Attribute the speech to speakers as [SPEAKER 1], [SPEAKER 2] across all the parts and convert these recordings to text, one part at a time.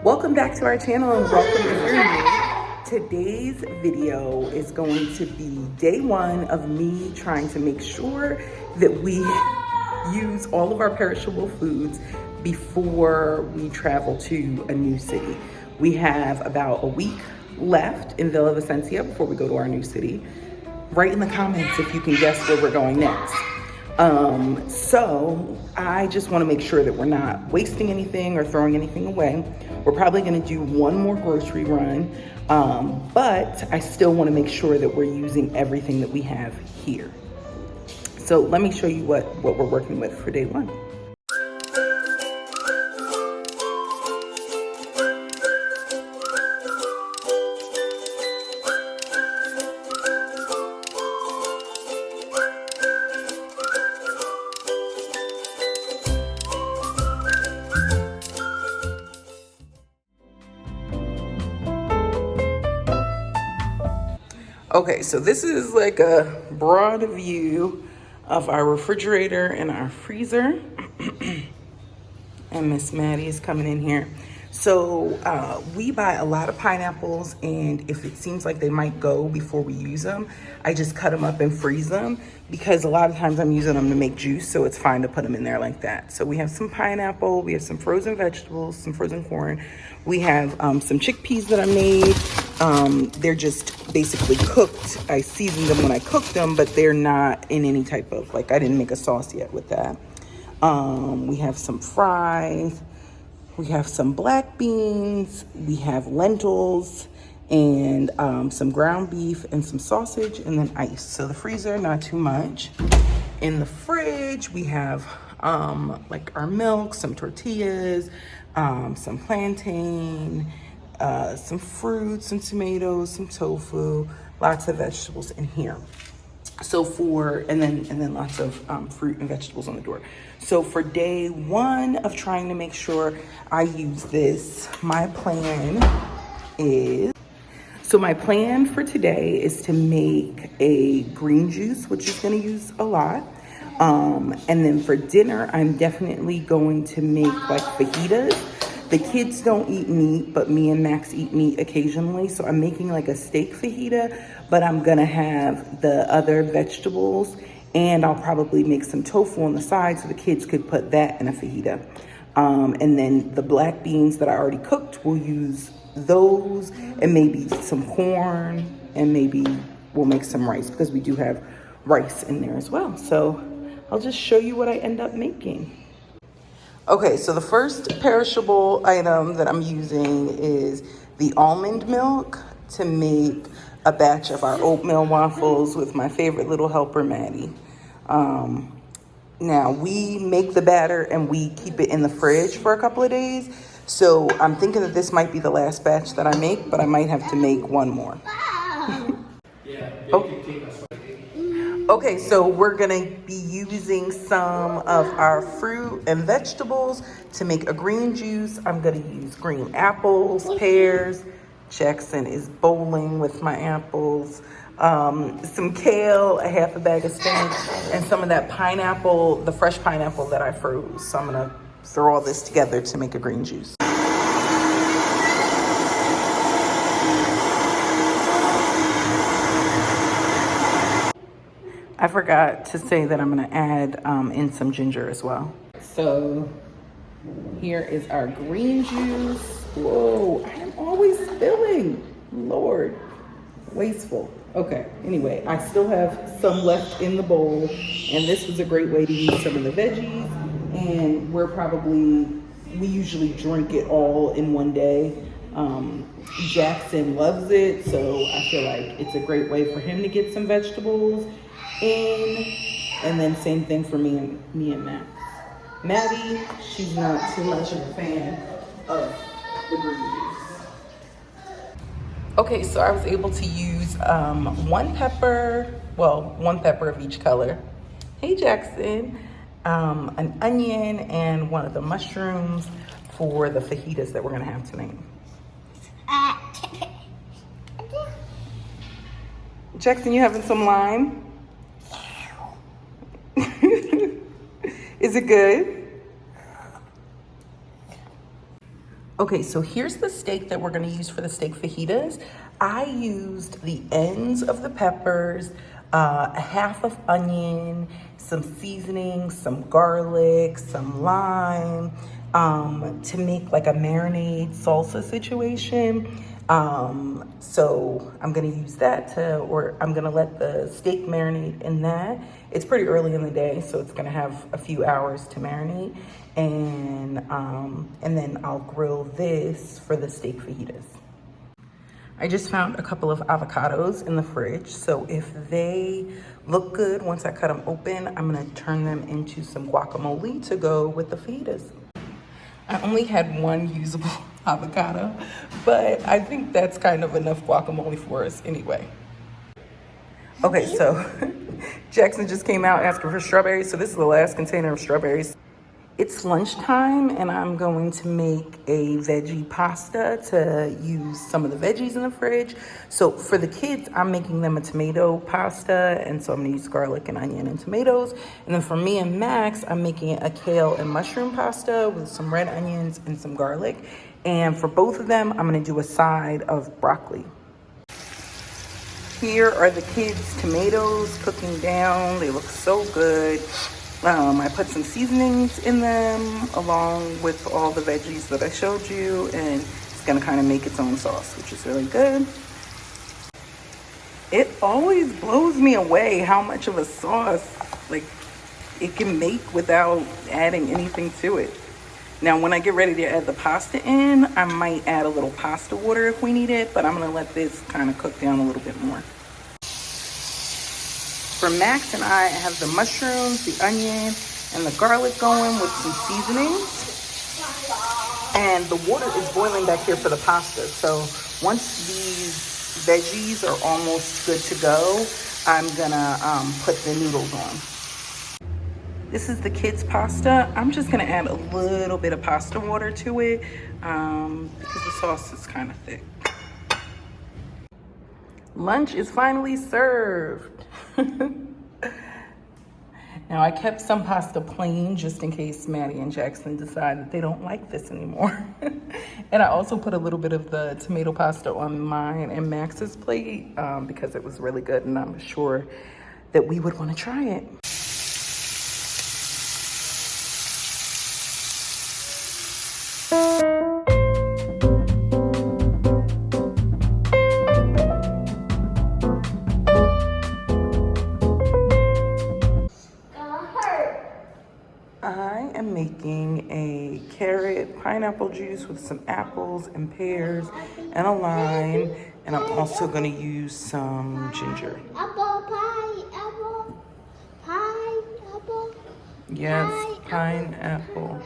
[SPEAKER 1] Welcome back to our channel and welcome if you're new. Today's video is going to be day one of me trying to make sure that we use all of our perishable foods before we travel to a new city. We have about a week left in Villa Vicentia before we go to our new city. Write in the comments if you can guess where we're going next. So I just want to make sure that we're not wasting anything or throwing anything away. We're probably going to do one more grocery run, but I still want to make sure that we're using everything that we have here. So let me show you what we're working with for day one. Okay, so this is like a broad view of our refrigerator and our freezer. And Miss Maddie is coming in here. So we buy a lot of pineapples, and if it seems like they might go before we use them, I just cut them up and freeze them, because a lot of times I'm using them to make juice, so it's fine to put them in there like that. So we have some pineapple, we have some frozen vegetables, some frozen corn. We have some chickpeas that I made. They're just basically cooked. I seasoned them when I cooked them, but they're not in any type of, like, I didn't make a sauce yet with that. We have some fries. We have some black beans. We have lentils and some ground beef and some sausage and then ice. So the freezer, not too much. In the fridge, we have like our milk, some tortillas, some plantain, some fruits, some tomatoes, some tofu, lots of vegetables in here. So and then lots of fruit and vegetables on the door. So for day one of trying to make sure I use this, my plan for today is to make a green juice, which is going to use a lot. And then for dinner, I'm definitely going to make like fajitas. The kids don't eat meat, but me and Max eat meat occasionally. So I'm making like a steak fajita, but I'm gonna have the other vegetables, and I'll probably make some tofu on the side so the kids could put that in a fajita. And then the black beans that I already cooked, we'll use those, and maybe some corn, and maybe we'll make some rice because we do have rice in there as well. So I'll just show you what I end up making. Okay, so the first perishable item that I'm using is the almond milk to make a batch of our oatmeal waffles with my favorite little helper, Maddie. Now, we make the batter and we keep it in the fridge for a couple of days. So I'm thinking that this might be the last batch that I make, but I might have to make one more. Okay, so we're gonna be using some of our fruit and vegetables to make a green juice. I'm gonna use green apples, pears. Jackson is bowling with my apples. Some kale, a half a bag of spinach, and some of that pineapple, the fresh pineapple that I froze. So I'm gonna throw all this together to make a green juice. I forgot to say that I'm gonna add in some ginger as well. So here is our green juice. Whoa, I am always spilling. Lord, wasteful. Okay, anyway, I still have some left in the bowl, and this was a great way to use some of the veggies. And we usually drink it all in one day. Jackson loves it, so I feel like it's a great way for him to get some vegetables in. And then same thing for me and Max. Maddie, she's not too much of a fan of the green juice. Okay, so I was able to use one pepper of each color. Hey, Jackson. An onion and one of the mushrooms for the fajitas that we're gonna have tonight. Jackson, you having some lime? Is it good? Okay, so here's the steak that we're gonna use for the steak fajitas. I used the ends of the peppers, a half of onion, some seasoning, some garlic, some lime, to make like a marinade salsa situation. So I'm gonna use that or I'm gonna let the steak marinate in that. It's pretty early in the day, so it's gonna have a few hours to marinate. And then I'll grill this for the steak fajitas. I just found a couple of avocados in the fridge, so if they look good once I cut them open, I'm gonna turn them into some guacamole to go with the fajitas. I only had one usable avocado, but I think that's kind of enough guacamole for us anyway. Okay, so Jackson just came out asking for strawberries, so this is the last container of strawberries. It's lunchtime and I'm going to make a veggie pasta to use some of the veggies in the fridge. So for the kids, I'm making them a tomato pasta, and so I'm gonna use garlic and onion and tomatoes. And then for me and Max, I'm making a kale and mushroom pasta with some red onions and some garlic. And for both of them, I'm gonna do a side of broccoli. Here are the kids' tomatoes cooking down. They look so good. I put some seasonings in them along with all the veggies that I showed you, and it's gonna kind of make its own sauce, which is really good. It always blows me away how much of a sauce like it can make without adding anything to it. Now, when I get ready to add the pasta in, I might add a little pasta water if we need it, but I'm gonna let this kind of cook down a little bit more. For Max and I have the mushrooms, the onion, and the garlic going with some seasonings. And the water is boiling back here for the pasta. So once these veggies are almost good to go, I'm gonna put the noodles on. This is the kids' pasta. I'm just gonna add a little bit of pasta water to it because the sauce is kind of thick. Lunch is finally served. Now I kept some pasta plain just in case Maddie and Jackson decide that they don't like this anymore. And I also put a little bit of the tomato pasta on mine and Max's plate because it was really good and I'm sure that we would want to try it. I am making a carrot pineapple juice with some apples and pears and a lime, and I'm also going to use some ginger.
[SPEAKER 2] Pineapple.
[SPEAKER 1] Yes, pineapple.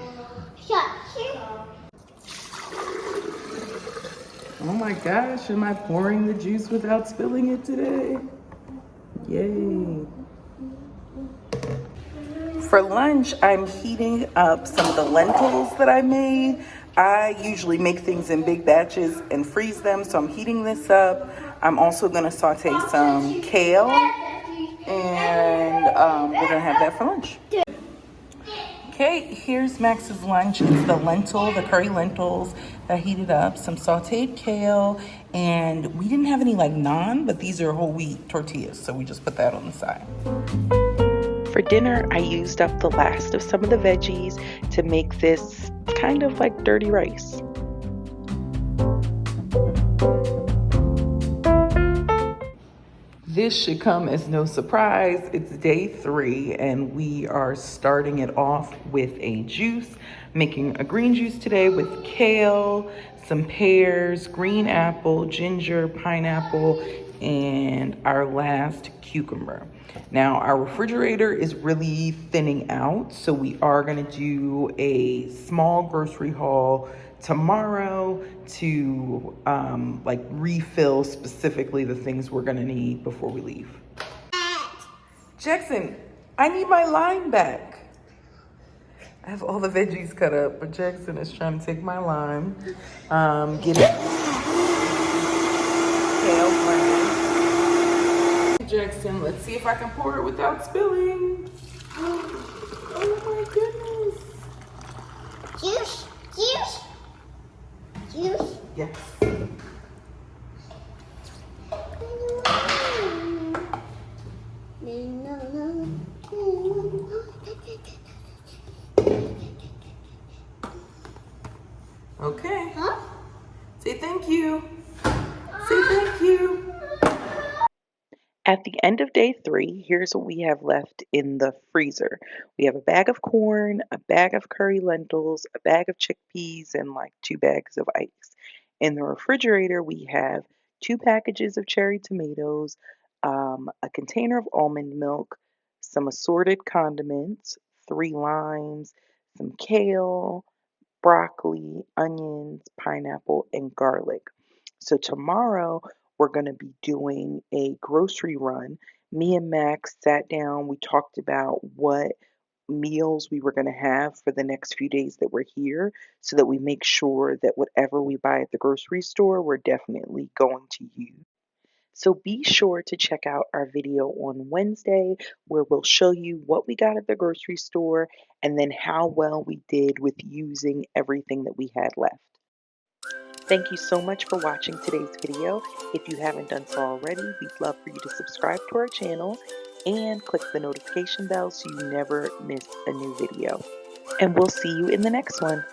[SPEAKER 1] Oh my gosh, am I pouring the juice without spilling it today? Yay. For lunch, I'm heating up some of the lentils that I made. I usually make things in big batches and freeze them, so I'm heating this up. I'm also gonna saute some kale, and we're gonna have that for lunch. Okay, here's Max's lunch. It's the curry lentils that I heated up, some sauteed kale, and we didn't have any like naan, but these are whole wheat tortillas, so we just put that on the side. For dinner, I used up the last of some of the veggies to make this kind of like dirty rice. This should come as no surprise. It's day 3 and we are starting it off with a juice. Making a green juice today with kale, some pears, green apple, ginger, pineapple, and our last cucumber. Now our refrigerator is really thinning out, so we are gonna do a small grocery haul tomorrow to like refill specifically the things we're gonna need before we leave. Jackson, I need my lime back. I have all the veggies cut up, but Jackson is trying to take my lime, get it kale blended. Jackson, let's see if I can pour it without spilling. Oh my goodness.
[SPEAKER 2] Juice. juice?
[SPEAKER 1] Yes. Okay.
[SPEAKER 2] Huh?
[SPEAKER 1] Say thank you. Say thank you. At the end of day 3, here's what we have left in the freezer. We have a bag of corn, a bag of curry lentils, a bag of chickpeas, and like 2 bags of ice. In the refrigerator, we have 2 packages of cherry tomatoes, a container of almond milk, some assorted condiments, 3 limes, some kale, broccoli, onions, pineapple, and garlic. So tomorrow we're going to be doing a grocery run. Me and Max sat down, we talked about what meals we were going to have for the next few days that we're here so that we make sure that whatever we buy at the grocery store, we're definitely going to use. So be sure to check out our video on Wednesday where we'll show you what we got at the grocery store and then how well we did with using everything that we had left. Thank you so much for watching today's video. If you haven't done so already, we'd love for you to subscribe to our channel and click the notification bell so you never miss a new video. And we'll see you in the next one.